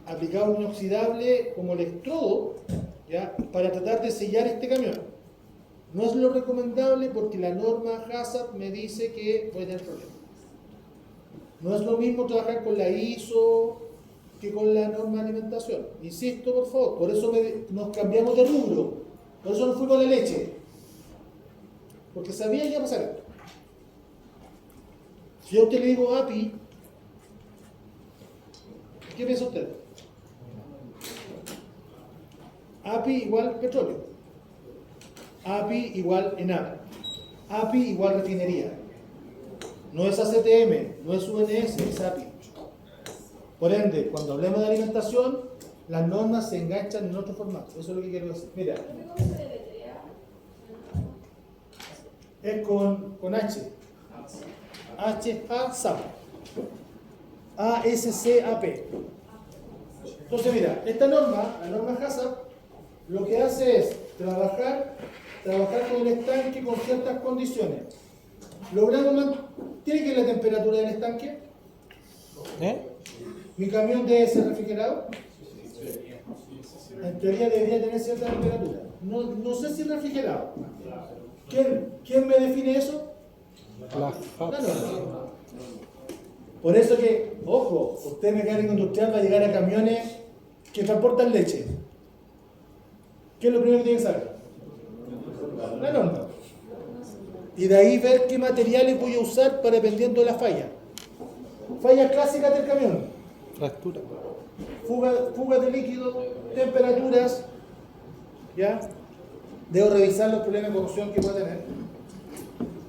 aplicar un inoxidable como electrodo, ¿ya? Para tratar de sellar este camión. No es lo recomendable porque la norma HACCP me dice que puede tener problemas. No es lo mismo trabajar con la ISO que con la norma de alimentación. Insisto, por favor, por eso nos cambiamos de rubro. Por eso nos fuimos a la leche. Porque sabía que iba a pasar esto. Si yo a usted le digo API, ¿qué piensa usted? API igual petróleo. API igual ENAP. API igual refinería. No es ACTM, no es UNS, es API. Por ende, cuando hablemos de alimentación, las normas se enganchan en otro formato. Eso es lo que quiero decir. Mira. Es con H. HACCP. ASCAP. Entonces, mira, esta norma, la norma HACCP, lo que hace es trabajar con el estanque con ciertas condiciones. ¿Tiene que ver la temperatura del estanque? ¿Mi camión debe ser refrigerado? En teoría debería tener cierta temperatura. No sé si refrigerado. ¿Quién me define eso? La Claro. Por eso que, ojo, usted mecánico industrial va a llegar a camiones que transportan leche. ¿Qué es lo primero que tiene que saber? La norma. Y de ahí ver qué materiales voy a usar para dependiendo de la falla. Fallas clásicas del camión. Fractura. Fuga de líquido, temperaturas, ¿ya? Debo revisar los problemas de corrosión que puede tener.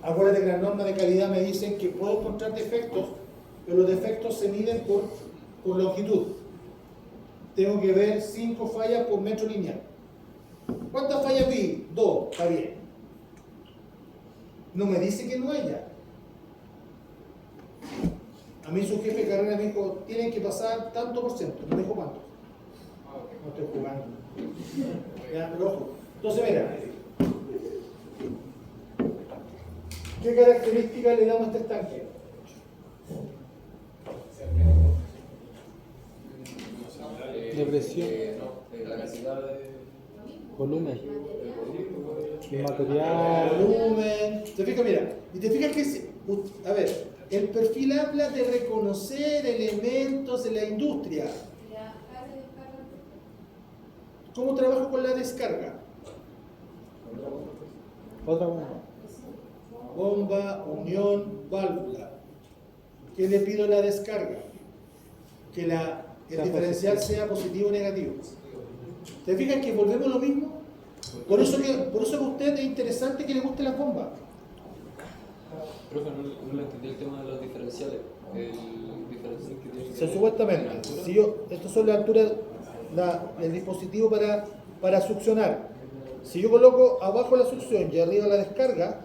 Acuérdate que las normas de calidad me dicen que puedo encontrar defectos, pero los defectos se miden por longitud. Tengo que ver 5 fallas por metro lineal. ¿Cuántas fallas vi? 2, está bien. No me dice que no haya. A mí su jefe de carrera me dijo, tienen que pasar tanto por ciento. No me dijo cuánto. No estoy jugando. Ya, pero ojo. Entonces, mira. ¿Qué características le damos a este estanque? De presión, La cantidad de volumen, el material. Volumen. ¿Te fijas? Mira. Y te fijas que, a ver, el perfil habla de reconocer elementos de la industria. ¿Cómo trabajo con la descarga? Otra bomba. Bomba, unión, válvula. ¿Qué le pido a la descarga? Que el Sea diferencial positivo. sea positivo o negativo. ¿Te fijas que volvemos a lo mismo? Por eso que a usted es interesante que le guste las bombas. Profe, no le entendí el tema de los diferenciales. El diferencial que tiene que ver Supuestamente, con la altura. si estas son las alturas, el dispositivo para succionar. Si yo coloco abajo la succión y arriba la descarga,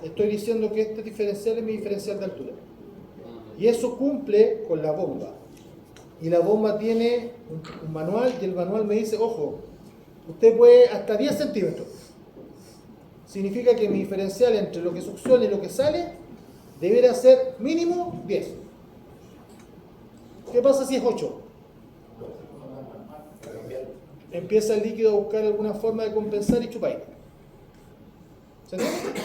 estoy diciendo que este diferencial es mi diferencial de altura. Y eso cumple con la bomba. Y la bomba tiene un manual y el manual me dice, ojo, usted puede hasta 10 centímetros. Significa que mi diferencial entre lo que succiona y lo que sale debería ser mínimo 10. ¿Qué pasa si es 8? Empieza el líquido a buscar alguna forma de compensar y chupar. ¿Se entiende?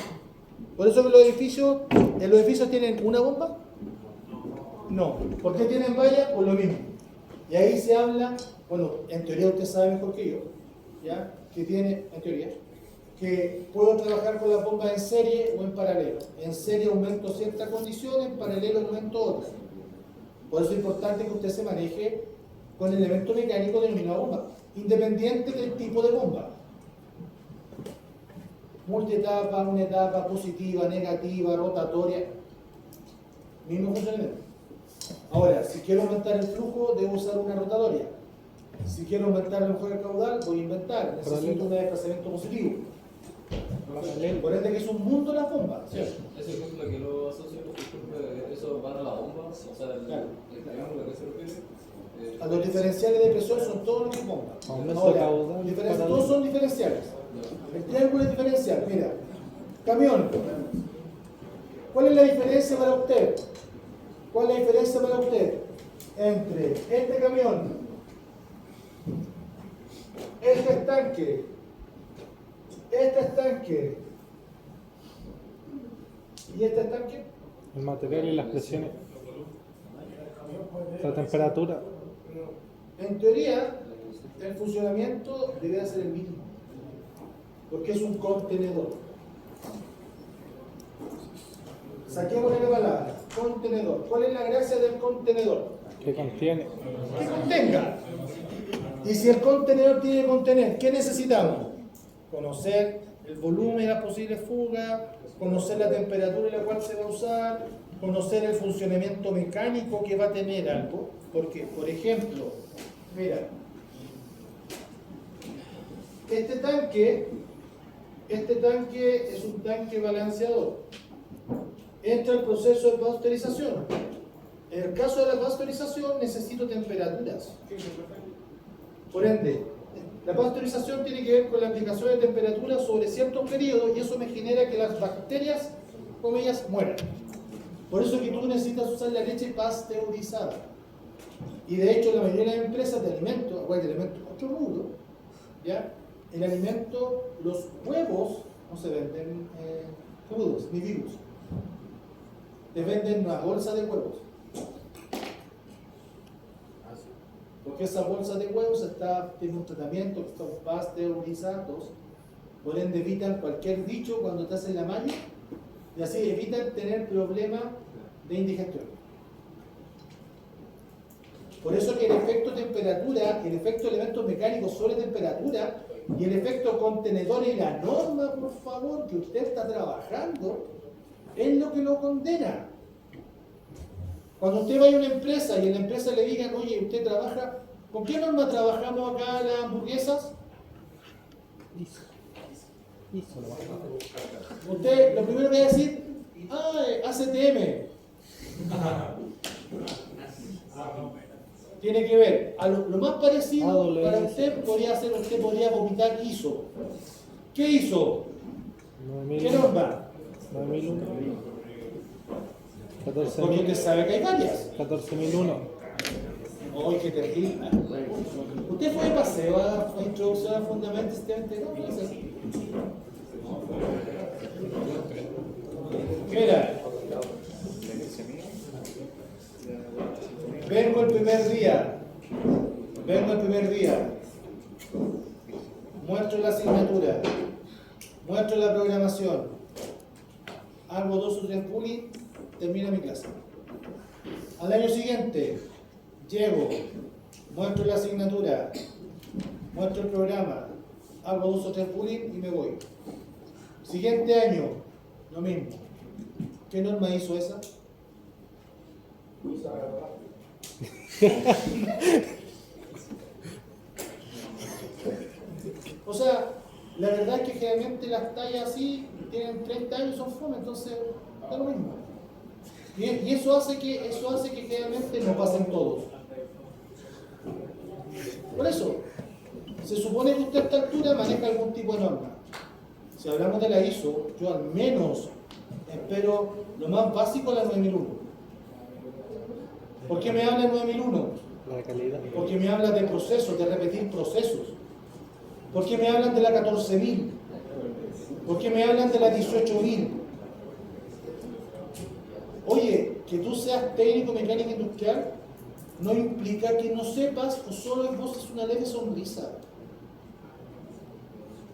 Por eso que ¿en los edificios tienen una bomba? No. ¿Por qué tienen vallas? Por lo mismo. Y ahí se habla, bueno, en teoría usted sabe mejor que yo, ¿ya? Que tiene, en teoría, que puedo trabajar con las bombas en serie o en paralelo. En serie aumento cierta condición, en paralelo aumento otra. Por eso es importante que usted se maneje con el elemento mecánico denominado bomba, independiente del tipo de bomba. Multietapa, una etapa positiva, negativa, rotatoria, mismo funcionamiento. Ahora, si quiero aumentar el flujo, debo usar una rotatoria. Si quiero aumentar a lo mejor el caudal, voy a inventar. Necesito un desplazamiento positivo. Por ende que es un mundo las bombas, ¿cierto? Ese ejemplo que lo asocio, eso va a la bomba, o sea, Claro. el triángulo a qué se refiere. A los diferenciales de presión son todos los que bombas. Aumento Ahora, caudal, todos son diferenciales. El triángulo es diferencial. Mira, camión. ¿Cuál es la diferencia para usted? ¿Cuál es la diferencia para usted entre este camión, este estanque y este estanque? El material y las presiones. La temperatura. En teoría, el funcionamiento debería ser el mismo, porque es un contenedor. Saquemos la palabra, contenedor. ¿Cuál es la gracia del contenedor? Que contiene. Que contenga. Y si el contenedor tiene que contener, ¿qué necesitamos? Conocer el volumen de las posibles fugas, conocer la temperatura en la cual se va a usar, conocer el funcionamiento mecánico que va a tener algo. Porque, por ejemplo, mira, este tanque es un tanque balanceador. Entra el proceso de pasteurización. En el caso de la pasteurización necesito temperaturas. Por ende, la pasteurización tiene que ver con la aplicación de temperatura sobre ciertos periodos y eso me genera que las bacterias, comillas, mueran. Por eso es que tú necesitas usar la leche pasteurizada. Y de hecho la mayoría de las empresas de alimentos, otro rubro, ¿ya? El alimento, los huevos no se venden crudos ni vivos. Te venden una bolsa de huevos. Porque esa bolsa de huevos tiene un tratamiento que están pasteurizados, por ende evitan cualquier bicho cuando te hacen la malla y así evitan tener problemas de indigestión. Por eso que el efecto temperatura, el efecto elementos mecánicos sobre temperatura y el efecto contenedor y la norma, por favor, que usted está trabajando, es lo que lo condena. Cuando usted vaya a una empresa y en la empresa le digan, oye, usted trabaja, ¿con qué norma trabajamos acá las hamburguesas? Usted lo primero que va a decir, ACTM. Tiene que ver, a lo más parecido para usted podría vomitar ISO. ¿Qué ISO? ¿Qué norma? 9001. Porque usted sabe que hay varias. 14001. ¡Ay, qué terrible! ¿Usted fue de paseo a introducción a fundamentos sistémicos? No, no es así. Mira, vengo el primer día, muestro la asignatura, muestro la programación, hago 2 o 3 pooling, termino mi clase. Al año siguiente, llego, muestro la asignatura, muestro el programa, hago 2 o 3 pooling y me voy. Siguiente año, lo mismo. ¿Qué norma hizo esa? O sea, la verdad es que generalmente las tallas así tienen 30 años y son fome, entonces da lo mismo. Y eso hace que generalmente no pasen todos. Por eso, se supone que usted a esta altura maneja algún tipo de norma. Si hablamos de la ISO, yo al menos espero lo más básico de la 9001. ¿Por qué me habla de 9001? La calidad. Porque me habla de procesos, de repetir procesos. ¿Por qué me hablan de la 14.000? ¿Por qué me hablan de la 18.000? Oye, que tú seas técnico mecánico industrial no implica que no sepas o solo en vos es una leve sonrisa.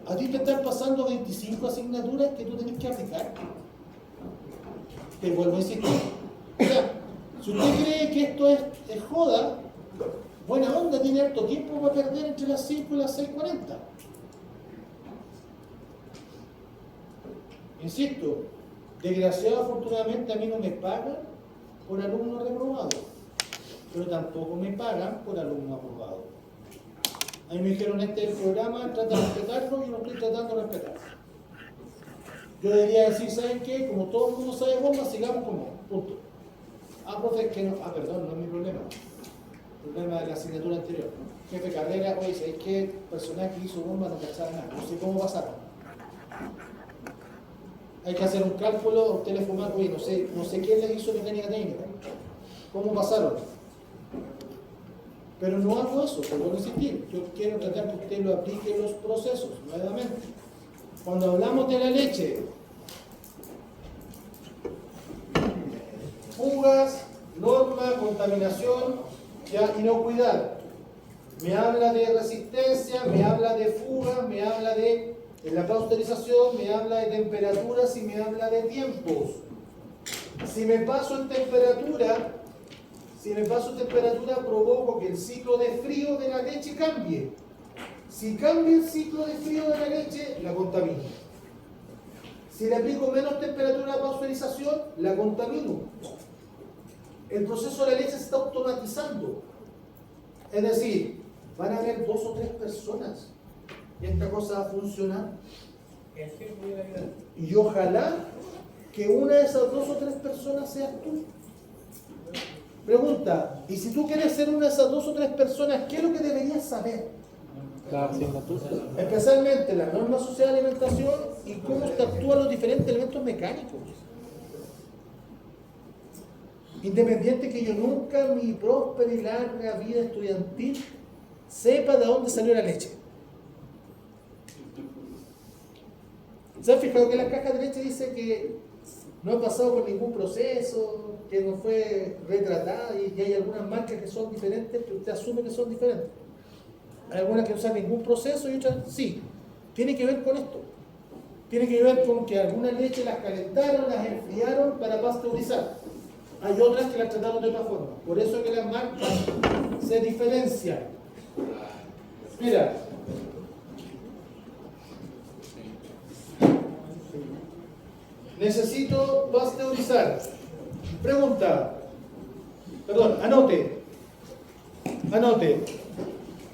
A ti te están pasando 25 asignaturas que tú tenés que aplicar. Te vuelvo a insistir. O sea, si usted cree que esto es joda, buena onda, tiene harto tiempo para perder entre las 5 y las 6:40. Insisto, desgraciado afortunadamente a mí no me pagan por alumnos reprobados, pero tampoco me pagan por alumnos aprobados. A mí me dijeron, este es el programa, trata de respetarlo y lo estoy tratando de respetar. Yo debería decir, ¿saben qué? Como todo el mundo sabe bomba, sigamos como, punto. Profe, que no, perdón, no es mi problema. El problema de la asignatura anterior. Jefe de carrera, oye, ¿sabéis qué personaje hizo bomba? No cachaba nada, no sé cómo pasaron. Hay que hacer un cálculo, usted le fumar, oye, no sé quién le hizo mecánica técnica. ¿Cómo pasaron? Pero no hago eso, te vuelvo a insistir. Yo quiero tratar que usted lo aplique en los procesos, nuevamente. Cuando hablamos de la leche, fugas, norma, contaminación, ya, inocuidad. Me habla de resistencia, me habla de fuga, me habla de la pasteurización, me habla de temperaturas y me habla de tiempos. Si me paso en temperatura, provoco que el ciclo de frío de la leche cambie. Si cambia el ciclo de frío de la leche, la contamino. Si le aplico menos temperatura de pasteurización, la contamino. El proceso de la leche se está automatizando. Es decir, van a haber 2 o 3 personas y esta cosa va a funcionar. Y ojalá que una de esas 2 o 3 personas seas tú. Pregunta, y si tú quieres ser una de esas 2 o 3 personas, ¿qué es lo que deberías saber? La asignatura. Especialmente la norma social de alimentación y cómo actúan los diferentes elementos mecánicos. Independiente que yo nunca en mi próspera y larga vida estudiantil sepa de dónde salió la leche. ¿Se han fijado que la caja de leche dice que no ha pasado por ningún proceso, que no fue retratada y hay algunas marcas que son diferentes, que usted asume que son diferentes? Hay algunas que no usan ningún proceso y otras sí. Tiene que ver con esto. Tiene que ver con que algunas leches las calentaron, las enfriaron para pasteurizar. Hay otras que las trataron de otra forma. Por eso es que las marcas se diferencian. Mira. Necesito pasteurizar. Pregunta. Perdón, anote. Anote.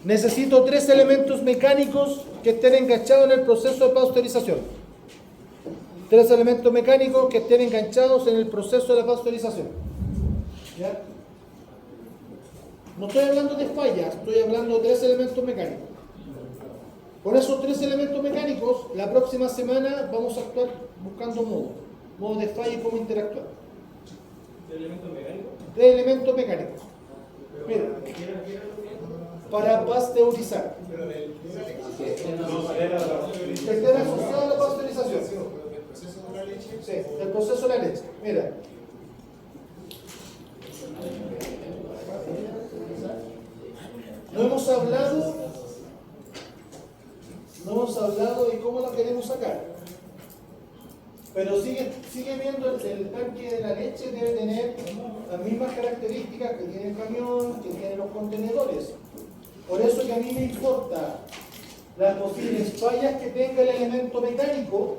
Necesito 3 elementos mecánicos que estén enganchados en el proceso de pasteurización. 3 elementos mecánicos que estén enganchados en el proceso de la pasteurización. ¿Ya? No estoy hablando de fallas, estoy hablando de 3 elementos mecánicos. Con esos 3 elementos mecánicos, la próxima semana vamos a actuar buscando modos de falla y cómo interactuar. ¿De elementos mecánicos? 3 elementos mecánicos. Mira, para pasteurizar. Que estén asociados a la pasteurización. ¿El proceso de la leche? Sí, el proceso de la leche. Mira. No hemos hablado de cómo la queremos sacar. Pero sigue viendo el tanque de la leche debe tener las mismas características que tiene el camión, que tienen los contenedores. Por eso que a mí me importa las posibles fallas que tenga el elemento mecánico.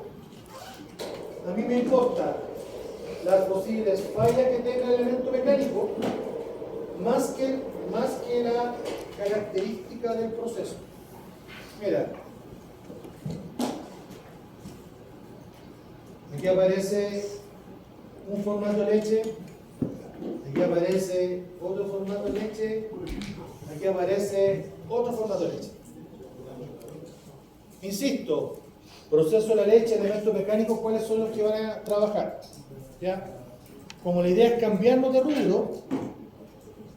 A mí me importa las posibles fallas que tenga el elemento mecánico más que la característica del proceso. Mira, aquí aparece un formato de leche, aquí aparece otro formato de leche, aquí aparece otro formato de leche. Insisto, proceso de la leche, elementos mecánicos, ¿cuáles son los que van a trabajar? ¿Ya? Como la idea es cambiarnos de rubro,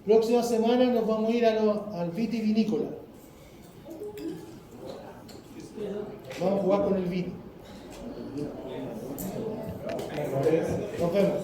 próxima semana nos vamos a ir al vitivinícola. Vamos a jugar con el vino. Nos vemos.